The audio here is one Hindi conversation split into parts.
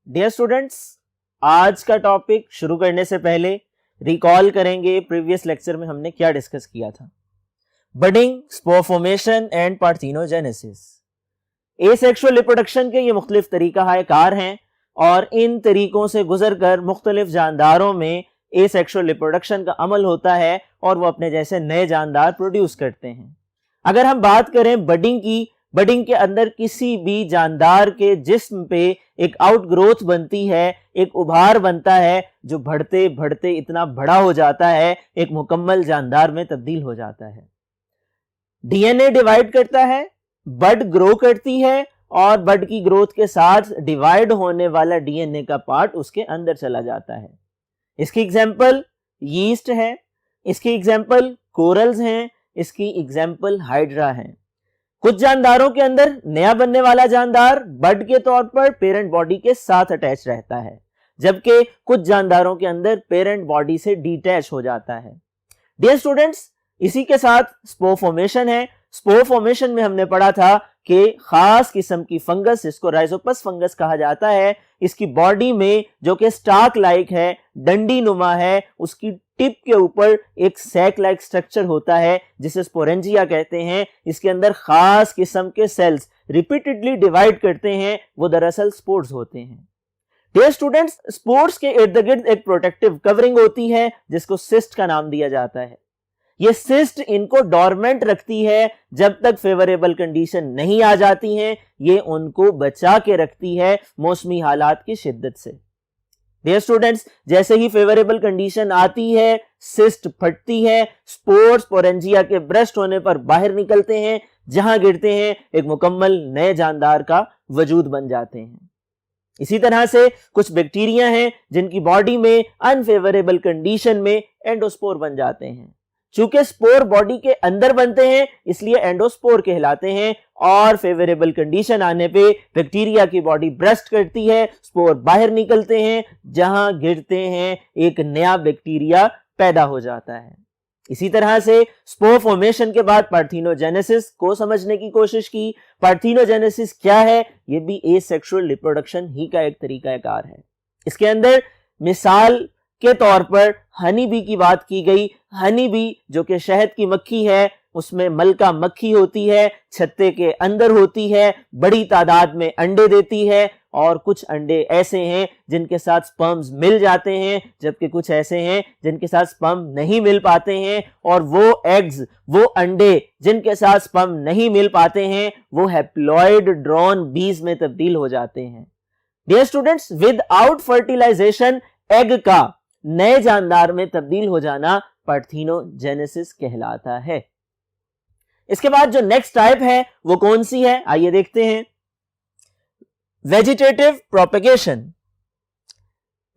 डियर स्टूडेंट्स, आज का टॉपिक शुरू करने से पहले रिकॉल करेंगे प्रीवियस लेक्चर में हमने क्या डिस्कस किया था। Budding, spore formation and parthenogenesis. Asexual reproduction के ये मुख्तलिफ तरीकाकार हैं और इन तरीकों से गुजरकर मुख्तलिफ जानदारों में एसेक्सुअल रिप्रोडक्शन का अमल होता है और वो अपने जैसे नए जानदार प्रोड्यूस करते हैं। अगर हम बात करें बडिंग की, बडिंग के अंदर किसी भी जानदार के जिस्म पे एक आउटग्रोथ बनती है, एक उभार बनता है जो बढ़ते बढ़ते इतना बड़ा हो जाता है, एक मुकम्मल जानदार में तब्दील हो जाता है। डीएनए डिवाइड करता है, बड ग्रो करती है और बड की ग्रोथ के साथ डिवाइड होने वाला डीएनए का पार्ट उसके अंदर चला जाता है। इसकी एग्जांपल यीस्ट है, इसकी एग्जांपल कोरल्स हैं, इसकी एग्जांपल हाइड्रा है। कुछ जानदारों के अंदर नया बनने वाला जानदार बड के तौर पर पेरेंट बॉडी के साथ अटैच रहता है, जबकि कुछ जानदारों के अंदर पेरेंट बॉडी से डिटैच हो जाता है। डियर स्टूडेंट्स, इसी के साथ स्पोर फॉर्मेशन है। स्पोर फॉर्मेशन में हमने पढ़ा था कि खास किस्म की फंगस, जिसको राइजोपस फंगस कहा जाता है, इसकी बॉडी में जो कि स्टाक लाइक है, डंडी नुमा है, उसकी टिप के ऊपर एक सैक लाइक स्ट्रक्चर होता है जिसे स्पोरेंजिया कहते हैं। इसके अंदर खास किस्म के सेल्स रिपीटेडली डिवाइड करते हैं, वो दरअसल स्पोर्स होते हैं। डियर स्टूडेंट्स, स्पोर्स के इर्द गिर्द एक प्रोटेक्टिव कवरिंग होती है जिसको सिस्ट का नाम दिया जाता है। ये सिस्ट इनको डोरमेंट रखती है जब तक फेवरेबल कंडीशन नहीं आ जाती हैं, ये उनको बचा के रखती है मौसमी हालात की शिद्दत से। डियर स्टूडेंट्स, जैसे ही फेवरेबल कंडीशन आती है, सिस्ट फटती है, स्पोर्स स्पोरेंजिया के ब्रस्ट होने पर बाहर निकलते हैं, जहां गिरते हैं एक मुकम्मल नए जानदार का वजूद बन जाते हैं। इसी तरह से कुछ बैक्टीरिया हैं जिनकी बॉडी में अनफेवरेबल कंडीशन में एंडोस्पोर बन जाते हैं। चूंकि स्पोर बॉडी के अंदर बनते हैं इसलिए एंडोस्पोर कहलाते हैं और फेवरेबल कंडीशन आने पे बैक्टीरिया की बॉडी ब्रस्ट करती है, स्पोर बाहर निकलते हैं, जहां गिरते हैं एक नया बैक्टीरिया पैदा हो जाता है। इसी तरह से स्पोर फॉर्मेशन के बाद पार्थेनोजेनेसिस को समझने की कोशिश की। पार्थेनोजेनेसिस क्या है? ये भी एसेक्सुअल रिप्रोडक्शन ही का एक तरीकाकार है। इसके अंदर मिसाल के तौर पर हनी बी की बात की गई। हनी बी जो कि शहद की मक्खी है, उसमें मलका मक्खी होती है, छत्ते के अंदर होती है, बड़ी तादाद में अंडे देती है और कुछ अंडे ऐसे हैं जिनके साथ स्पर्म्स मिल जाते हैं, जबकि कुछ ऐसे हैं जिनके साथ स्पर्म नहीं मिल पाते हैं और वो एग्स, वो अंडे जिनके साथ स्पर्म नहीं मिल पाते हैं, वो हैप्लॉइड ड्रोन बीज में तब्दील हो जाते हैं। Dear students, without fertilisation egg का नए जानदार में तब्दील हो जाना पार्थेनोजेनेसिस कहलाता है। इसके बाद जो नेक्स्ट टाइप है वो कौन सी है, आइए देखते हैं। Vegetative propagation.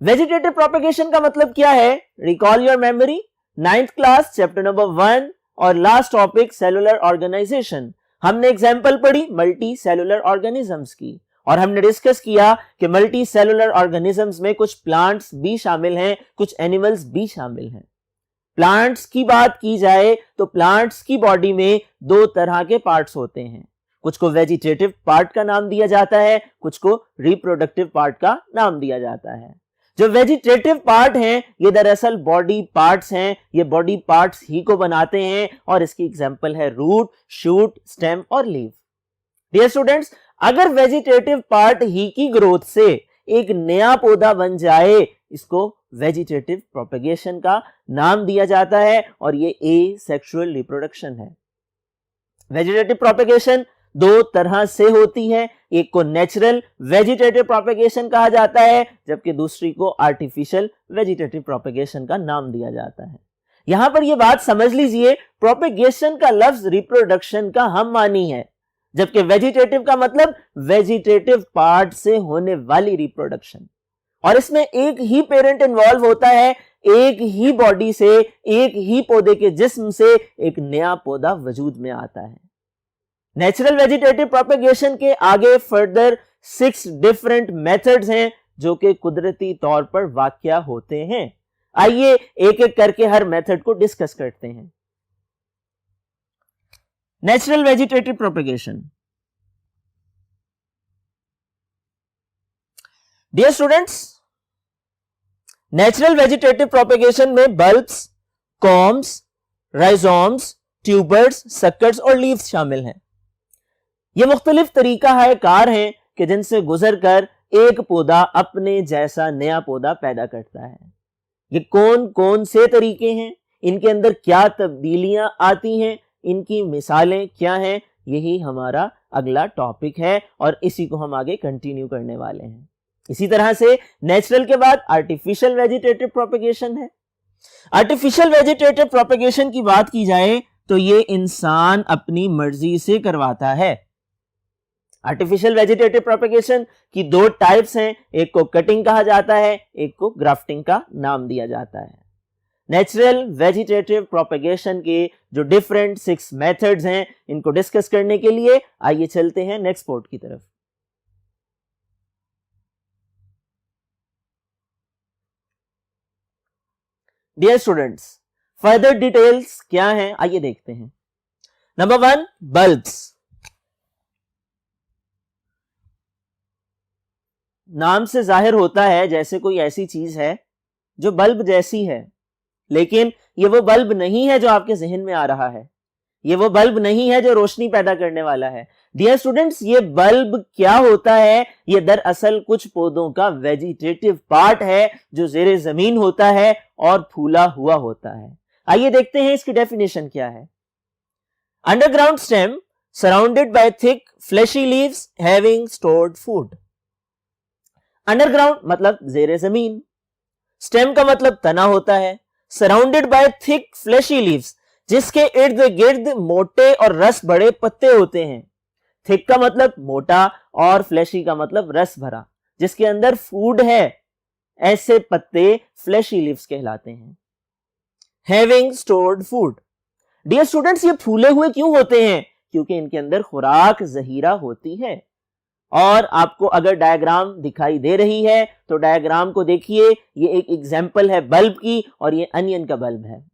वेजिटेटिव प्रोपेगेशन का मतलब क्या है? Recall your memory, 9th class chapter number 1 और लास्ट टॉपिक सेलुलर ऑर्गेनाइजेशन। हमने एग्जांपल पढ़ी मल्टी सेलुलर ऑर्गेनिजम्स की और हमने डिस्कस किया कि मल्टी सेलुलर ऑर्गेनिजम्स में कुछ प्लांट्स भी शामिल हैं, कुछ एनिमल्स भी शामिल हैं। प्लांट्स की बात की जाए तो प्लांट्स की बॉडी में दो तरह के पार्ट्स होते हैं। कुछ को वेजिटेटिव पार्ट का नाम दिया जाता है, कुछ को रिप्रोडक्टिव पार्ट का नाम दिया जाता है। जो वेजिटेटिव पार्ट हैं ये दरअसल बॉडी पार्ट्स हैं, ये बॉडी पार्ट्स ही को बनाते हैं और इसकी एग्जांपल है रूट, शूट, स्टेम और लीव। डियर स्टूडेंट्स, अगर वेजिटेटिव पार्ट ही की ग्रोथ से एक नया पौधा बन जाए, इसको वेजिटेटिव प्रोपेगेशन का नाम दिया जाता है और ये एसेक्सुअल रिप्रोडक्शन है। वेजिटेटिव प्रोपेगेशन दो तरह से होती है, एक को नेचुरल वेजिटेटिव प्रोपेगेशन कहा जाता है, जबकि दूसरी को आर्टिफिशियल वेजिटेटिव प्रोपेगेशन का नाम दिया जाता है। यहां पर यह बात समझ लीजिए, प्रोपेगेशन का लफ्ज रिप्रोडक्शन का हम मानी है, जबकि वेजिटेटिव का मतलब वेजिटेटिव पार्ट से होने वाली रिप्रोडक्शन। और इसमें एक ही पेरेंट इन्वॉल्व होता है, एक ही बॉडी से, एक ही पौधे के जिस्म से एक नया पौधा वजूद में आता है। नेचुरल वेजिटेटिव प्रोपेगेशन के आगे फर्दर 6 डिफरेंट मेथड्स हैं जो कि कुदरती तौर पर वाक़या होते हैं। आइए एक एक करके हर मेथड को डिस्कस करते हैं। Natural vegetative propagation. Dear students, natural vegetative propagation में bulbs, corms, rhizomes, tubers, suckers और लीव्स शामिल हैं। ये मुख्तलिफ तरीका कार हैं कि जिनसे गुजरकर एक पौधा अपने जैसा नया पौधा पैदा करता है। ये कौन कौन से तरीके हैं, इनके अंदर क्या तब्दीलियां आती हैं, इनकी मिसालें क्या हैं, यही हमारा अगला टॉपिक है और इसी को हम आगे कंटिन्यू करने वाले हैं। इसी तरह से नेचुरल के बाद आर्टिफिशियल वेजिटेटिव प्रोपेगेशन है। आर्टिफिशियल वेजिटेटिव प्रोपेगेशन की बात की जाए तो ये इंसान अपनी मर्जी से करवाता है। आर्टिफिशियल वेजिटेटिव प्रोपेगेशन की दो टाइप्स हैं, एक को कटिंग कहा जाता है, एक को ग्राफ्टिंग का नाम दिया जाता है। नेचुरल वेजिटेटिव प्रोपेगेशन के जो डिफरेंट 6 मेथड्स हैं, इनको डिस्कस करने के लिए आइए चलते हैं नेक्स्ट पॉइंट की तरफ। डियर स्टूडेंट्स, फर्दर डिटेल्स क्या हैं आइए देखते हैं। Number 1, bulbs. नाम से जाहिर होता है जैसे कोई ऐसी चीज है जो बल्ब जैसी है, लेकिन ये वो बल्ब नहीं है जो आपके जहन में आ रहा है, ये वो बल्ब नहीं है जो रोशनी पैदा करने वाला है। डियर स्टूडेंट्स, ये बल्ब क्या होता है? ये दरअसल कुछ पौधों का वेजिटेटिव पार्ट है जो ज़ेरे जमीन होता है और फूला हुआ होता है। आइए देखते हैं इसकी डेफिनेशन क्या है। Underground stem surrounded by thick fleshy leaves having stored food. Underground मतलब ज़ेरे जमीन, स्टेम का मतलब तना होता है, surrounded by thick fleshy leaves जिसके इर्द गिर्द मोटे और रस बड़े पत्ते होते हैं। थिक का मतलब मोटा और फ्लेशी का मतलब रस भरा, जिसके अंदर फूड है। ऐसे पत्ते फ्लेशी लीव्स कहलाते हैं। Having stored food. Dear students, ये फूले हुए क्यों होते हैं? क्योंकि इनके अंदर खुराक जहीरा होती है। और आपको अगर डायग्राम दिखाई दे रही है तो डायग्राम को देखिए, ये एक एग्जाम्पल है बल्ब की और ये अनियन का बल्ब है।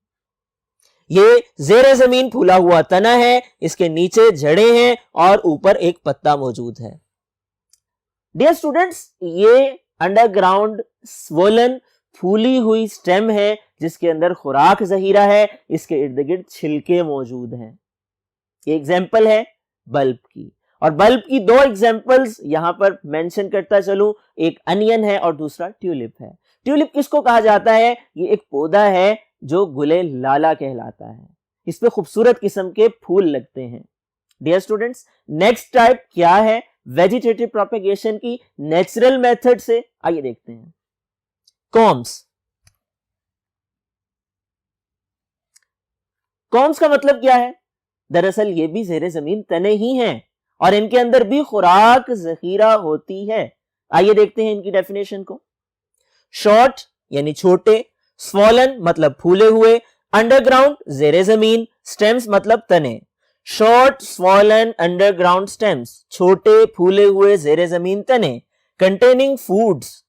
ये ज़ेरे जमीन फूला हुआ तना है, इसके नीचे जड़ें हैं और ऊपर एक पत्ता मौजूद है। डियर स्टूडेंट्स, ये अंडरग्राउंड स्वोलन फूली हुई स्टेम है जिसके अंदर खुराक जहीरा है, इसके इर्द गिर्द छिलके मौजूद हैं। ये एग्जाम्पल है बल्ब की, और बल्ब की दो एग्जाम्पल्स यहां पर मेंशन करता चलूं, एक अनियन है और दूसरा ट्यूलिप है। ट्यूलिप किसको कहा जाता है? ये एक पौधा है जो गुले लाला कहलाता है। इस पे खूबसूरत किस्म के फूल लगते हैं। डियर स्टूडेंट्स, नेक्स्ट टाइप क्या है वेजिटेटिव प्रोपेगेशन की नेचुरल मेथड से? आइए देखते हैं। कॉम्स। कॉम्स का मतलब क्या है? दरअसल ये भी ज़ेरे जमीन तने ही हैं और इनके अंदर भी खुराक जखीरा होती है। आइए देखते हैं इनकी डेफिनेशन को। शॉर्ट यानी छोटे, स्वॉलन मतलब फूले हुए, अंडरग्राउंड ज़ेरे जमीन, स्टेम्स मतलब तने। शॉर्ट स्वॉलन अंडरग्राउंड स्टेम्स, छोटे फूले हुए ज़ेरे जमीन तने, कंटेनिंग फूड्स,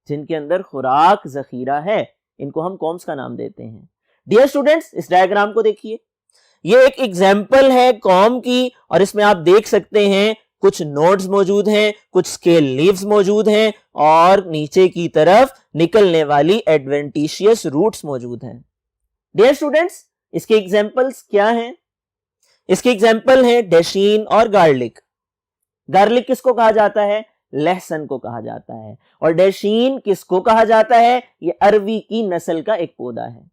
जिनके अंदर खुराक जखीरा है, इनको हम कॉम्स का नाम देते हैं। डियर स्टूडेंट्स, इस डायग्राम को देखिए, ये एक एग्जाम्पल है कॉम की और इसमें आप देख सकते हैं कुछ नोड्स मौजूद हैं, कुछ स्केल लीव्स मौजूद हैं और नीचे की तरफ निकलने वाली एडवेंटिशियस रूट्स मौजूद हैं। डियर स्टूडेंट्स, इसके एग्जांपल्स क्या हैं? इसके एग्जांपल हैं डैशीन और गार्लिक। गार्लिक किसको कहा जाता है? लहसुन को कहा जाता है। और डैशीन किसको कहा जाता है? ये अरवी की नस्ल का एक पौधा है।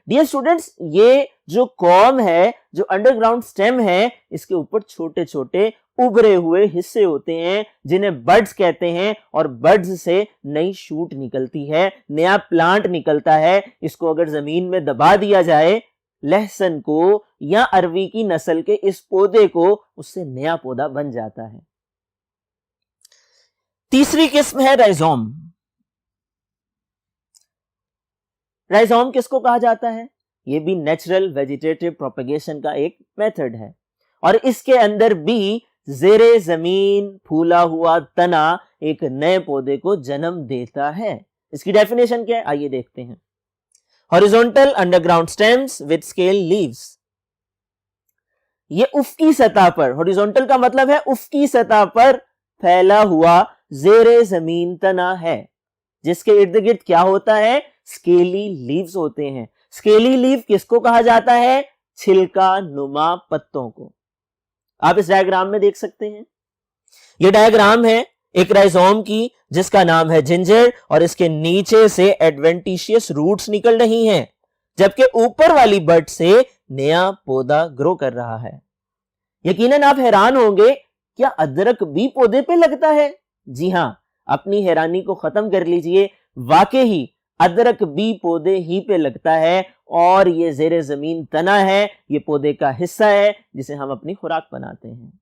डियर स्टूडेंट्स, ये जो कॉम है, जो अंडरग्राउंड स्टेम है, इसके ऊपर छोटे छोटे उभरे हुए हिस्से होते हैं जिन्हें बड्स कहते हैं और बड्स से नई शूट निकलती है, नया प्लांट निकलता है। इसको अगर जमीन में दबा दिया जाए, लहसुन को या अरवी की नस्ल के इस पौधे को, उससे नया पौधा बन जाता है। तीसरी किस्म है राइजोम। राइजोम किसको कहा जाता है? ये भी नेचुरल वेजिटेटिव प्रोपेगेशन का एक मेथड है और इसके अंदर भी ज़ेरे जमीन फूला हुआ तना एक नए पौधे को जन्म देता है। इसकी डेफिनेशन क्या है? आइए देखते हैं। Horizontal underground stems with scale leaves. ये उफकी सतह पर, हॉरिजॉन्टल का मतलब है उफकी सतह पर फैला हुआ जेरे जमीन तना है, जिसके इर्द गिर्द क्या होता है, स्केली लीव्स होते हैं। स्केली लीव किसको कहा जाता है, छिलका नुमा पत्तों को। आप इस डायग्राम में देख सकते हैं, यह डायग्राम है एक राइजोम की जिसका नाम है जिंजर, और इसके नीचे से एडवेंटिशियस रूट्स निकल रही हैं, जबकि ऊपर वाली बड से नया पौधा ग्रो कर रहा है। यकीनन आप हैरान होंगे, क्या अदरक भी पौधे पे लगता है? जी हां, अपनी हैरानी को खत्म कर लीजिए, वाकई ही अदरक भी पौधे ही पे लगता है, और ये जेरे जमीन तना है, ये पौधे का हिस्सा है जिसे हम अपनी खुराक बनाते हैं।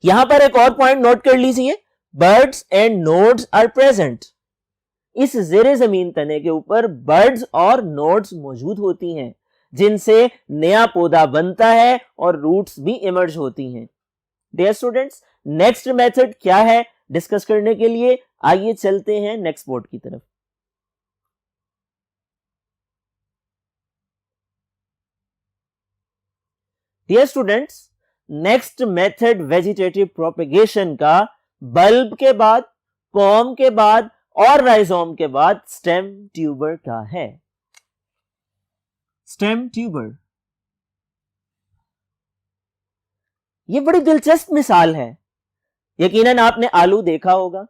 यहां पर एक और पॉइंट नोट कर लीजिए, buds and nodes are present. इस जेरे जमीन तने के ऊपर बर्ड्स और नोड्स मौजूद होती हैं, जिनसे नया पौधा बनता है और रूट्स भी इमर्ज होती हैं। डियर स्टूडेंट्स, नेक्स्ट मेथड क्या है डिस्कस करने के लिए, आइए चलते हैं नेक्स्ट बोर्ड की तरफ। Dear students, next method vegetative propagation का बल्ब के बाद, पॉम के बाद और राइजोम के बाद स्टेम ट्यूबर का है। स्टेम ट्यूबर, यह बड़ी दिलचस्प मिसाल है। यकीनन आपने आलू देखा होगा।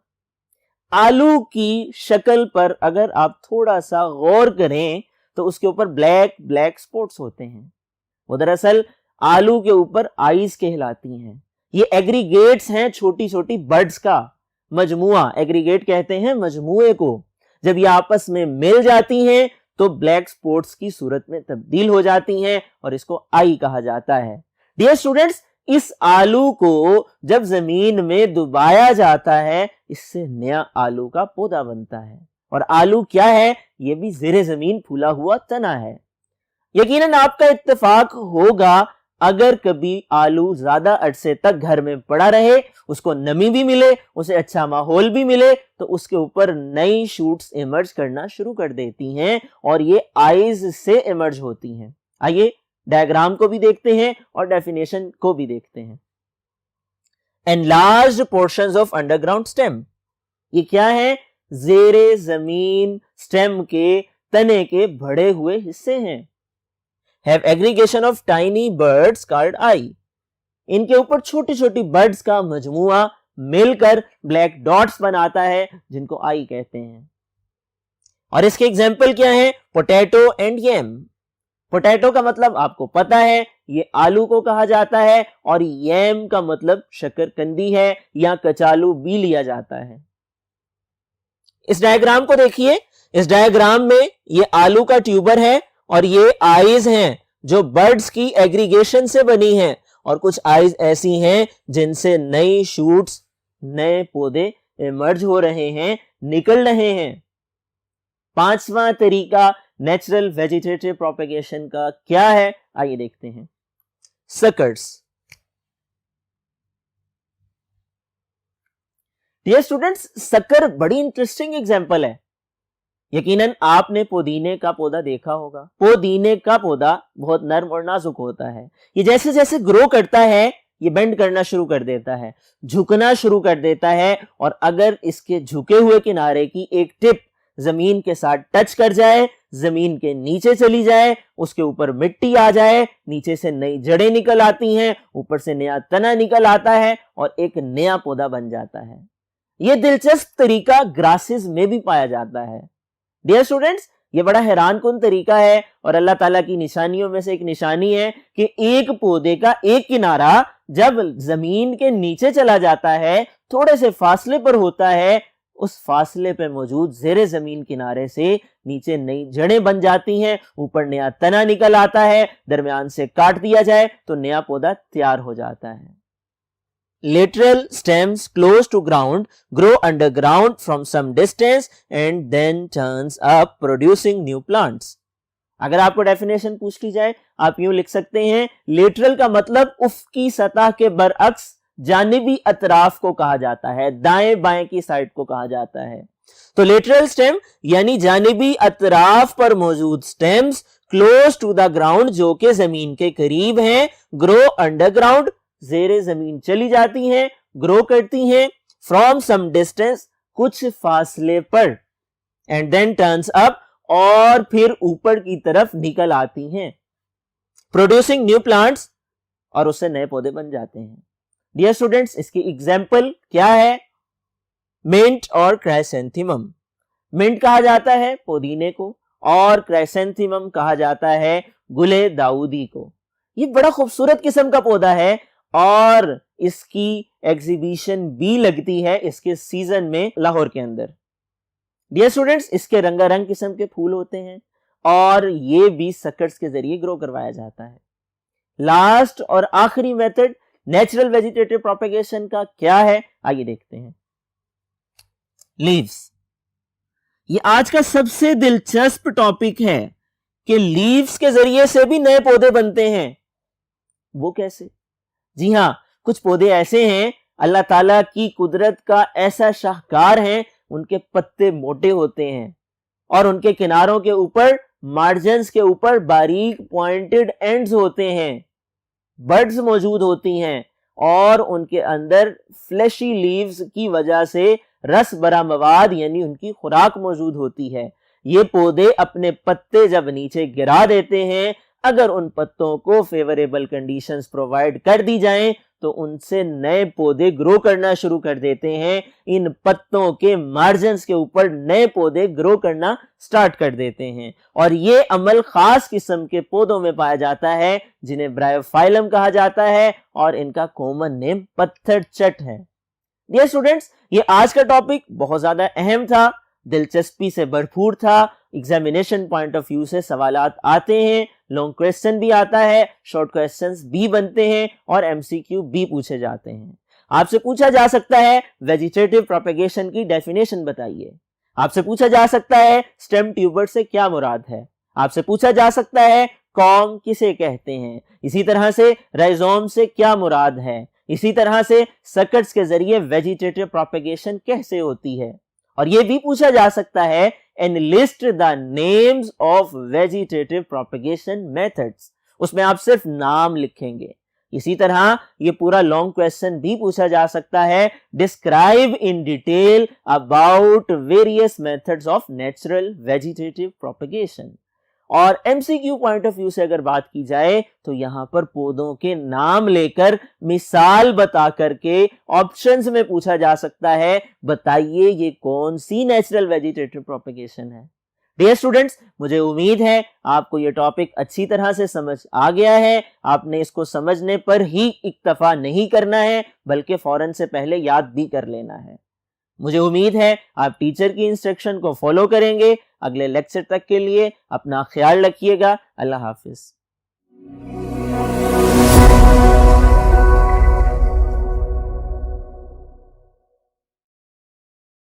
आलू की शक्ल पर अगर आप थोड़ा सा गौर करें तो उसके ऊपर ब्लैक ब्लैक स्पॉट्स होते हैं। वो दरअसल आलू के ऊपर आईज कहलाती हैं। ये एग्रीगेट्स हैं छोटी छोटी बर्ड्स का मजमुआ, एग्रीगेट कहते हैं मजमुए को। जब ये आपस में मिल जाती हैं तो ब्लैक स्पॉट्स की सूरत में तब्दील हो जाती हैं और इसको आई कहा जाता है। डियर स्टूडेंट्स, इस आलू को जब जमीन में डुबाया जाता है, इससे नया आलू का पौधा बनता है। और आलू क्या है, यह भी ज़ेरे जमीन फूला हुआ तना है। यकीनन आपका इत्तेफाक होगा, अगर कभी आलू ज्यादा अरसे तक घर में पड़ा रहे, उसको नमी भी मिले, उसे अच्छा माहौल भी मिले, तो उसके ऊपर नई शूट्स इमर्ज करना शुरू कर देती हैं और ये आइज से इमर्ज होती हैं। आइए डायग्राम को भी देखते हैं और डेफिनेशन को भी देखते हैं। Enlarged portions of underground stem, ये क्या है, जेरे जमीन स्टेम के तने के बढ़े हुए हिस्से हैं। Have aggregation of tiny birds called eye, इनके ऊपर छोटी छोटी बर्ड्स का मजमुआ मिलकर ब्लैक डॉट्स बनाता है जिनको आई कहते हैं। और इसके एग्जाम्पल क्या है, पोटैटो एंड यम। पोटैटो का मतलब आपको पता है, ये आलू को कहा जाता है, और यम का मतलब शकरकंदी है या कचालू भी लिया जाता है। इस डायग्राम को देखिए, इस डायग्राम में ये आलू का ट्यूबर है और ये आईज हैं जो बर्ड्स की एग्रीगेशन से बनी हैं, और कुछ आईज ऐसी हैं जिनसे नई शूट्स, नए पौधे इमर्ज हो रहे हैं, निकल रहे हैं। पांचवा तरीका नेचुरल वेजिटेटिव प्रोपेगेशन का क्या है, आइए देखते हैं। सकर्स। डियर स्टूडेंट्स, सकर बड़ी इंटरेस्टिंग एग्जांपल है। यकीनन आपने पुदीने का पौधा देखा होगा। पुदीने का पौधा बहुत नर्म और नाजुक होता है। ये जैसे जैसे ग्रो करता है, ये बेंड करना शुरू कर देता है, झुकना शुरू कर देता है, और अगर इसके झुके हुए किनारे की एक टिप जमीन के साथ टच कर जाए, जमीन के नीचे चली जाए, उसके ऊपर मिट्टी आ जाए, नीचे से नई जड़ें निकल आती हैं, ऊपर से नया तना निकल आता है और एक नया पौधा बन जाता है। यह दिलचस्प तरीका ग्रासेस में भी पाया जाता है। डियर स्टूडेंट्स, ये बड़ा हैरानकुन तरीका है और अल्लाह ताला की निशानियों में से एक निशानी है कि एक पौधे का एक किनारा जब जमीन के नीचे चला जाता है, थोड़े से फासले पर होता है, उस फासले पे मौजूद जेरे जमीन किनारे से नीचे नई जड़ें बन जाती हैं, ऊपर नया तना निकल आता है, दरमियान से काट दिया जाए तो नया पौधा तैयार हो जाता है। Lateral stems close to ground grow underground from some distance and then turns up producing new plants. अगर आपको डेफिनेशन पूछ ली जाए, आप यूं लिख सकते हैं, लेटरल का मतलब उफ़क़ी सतह के बरअक्स जानिबी अतराफ को कहा जाता है, दाएं बाएं की साइड को कहा जाता है। तो लेटरल स्टेम यानी जानिबी अतराफ पर मौजूद stems close to the ground, जो कि जमीन के करीब हैं, ग्रो अंडरग्राउंड, जेरे जमीन चली जाती हैं, ग्रो करती हैं, फ्रॉम सम डिस्टेंस, कुछ फासले पर, एंड देन टर्न्स अप, और फिर ऊपर की तरफ निकल आती हैं, प्रोड्यूसिंग न्यू प्लांट्स, और उससे नए पौधे बन जाते हैं। डियर स्टूडेंट्स, इसकी एग्जाम्पल क्या है? मिंट और क्राइसेंथेमम। मिंट कहा जाता है पुदीने को, और क्राइसेंथेमम कहा जाता है गुले दाऊदी को। ये बड़ा खूबसूरत किस्म का पौधा है और इसकी एग्जीबिशन भी लगती है इसके सीजन में लाहौर के अंदर। डियर स्टूडेंट्स, इसके रंगारंग किस्म के फूल होते हैं और ये भी सकर्स के जरिए ग्रो करवाया जाता है। लास्ट और आखिरी मेथड नेचुरल वेजिटेटिव प्रोपेगेशन का क्या है, आइए देखते हैं। लीव्स, ये आज का सबसे दिलचस्प टॉपिक है कि लीव्स के जरिए से भी नए पौधे बनते हैं। वो कैसे? जी हां, कुछ पौधे ऐसे हैं, अल्लाह ताला की कुदरत का ऐसा शाहकार है, उनके पत्ते मोटे होते हैं और उनके किनारों के ऊपर, मार्जिन्स के ऊपर बारीक पॉइंटेड एंड्स होते हैं, बड्स मौजूद होती हैं और उनके अंदर फ्लैशी लीव्स की वजह से रस भरा मवाद यानी उनकी खुराक मौजूद होती है। ये पौधे अपने पत्ते जब नीचे गिरा देते हैं, अगर उन पत्तों को फेवरेबल कंडीशंस प्रोवाइड कर दी जाएं तो उनसे नए पौधे ग्रो करना शुरू कर देते हैं। इन पत्तों के मार्जिन्स के ऊपर नए पौधे ग्रो करना स्टार्ट कर देते हैं और ये अमल खास किस्म के पौधों में पाया जाता है जिन्हें ब्रायोफाइलम कहा जाता है और इनका कॉमन नेम पत्थर चट है। डियर स्टूडेंट्स, ये आज का टॉपिक बहुत ज्यादा अहम था, दिलचस्पी से भरपूर था, एग्जामिनेशन पॉइंट ऑफ व्यू से सवालात आते हैं, लॉन्ग क्वेश्चन भी आता है, शॉर्ट क्वेश्चंस भी बनते हैं और एमसीक्यू भी पूछे जाते हैं। आपसे पूछा जा सकता है वेजिटेटिव प्रोपेगेशन की डेफिनेशन बताइए, आपसे पूछा जा सकता है स्टेम ट्यूबर से क्या मुराद है, आपसे पूछा जा सकता है कॉम किसे कहते हैं, इसी तरह से राइजोम से क्या मुराद है, इसी तरह से सकर्स के जरिए वेजिटेटिव प्रोपेगेशन कैसे होती है, और यह भी पूछा जा सकता है analyst the names of vegetative propagation methods, उसमें आप सिर्फ नाम लिखेंगे। इसी तरह ये पूरा लॉन्ग क्वेश्चन भी पूछा जा सकता है describe in detail about various methods of natural vegetative propagation. और एमसीक्यू पॉइंट ऑफ व्यू से अगर बात की जाए तो यहां पर पौधों के नाम लेकर मिसाल बता करके ऑप्शंस में पूछा जा सकता है बताइए ये कौन सी नेचुरल वेजिटेटिव प्रोपेगेशन है। डियर स्टूडेंट्स, मुझे उम्मीद है आपको ये टॉपिक अच्छी तरह से समझ आ गया है। आपने इसको समझने पर ही इक्तफा नहीं करना है बल्कि फौरन से पहले याद भी कर लेना है। मुझे उम्मीद है आप टीचर की इंस्ट्रक्शन को फॉलो करेंगे। अगले लेक्चर तक के लिए अपना ख्याल रखिएगा। अल्लाह हाफिज।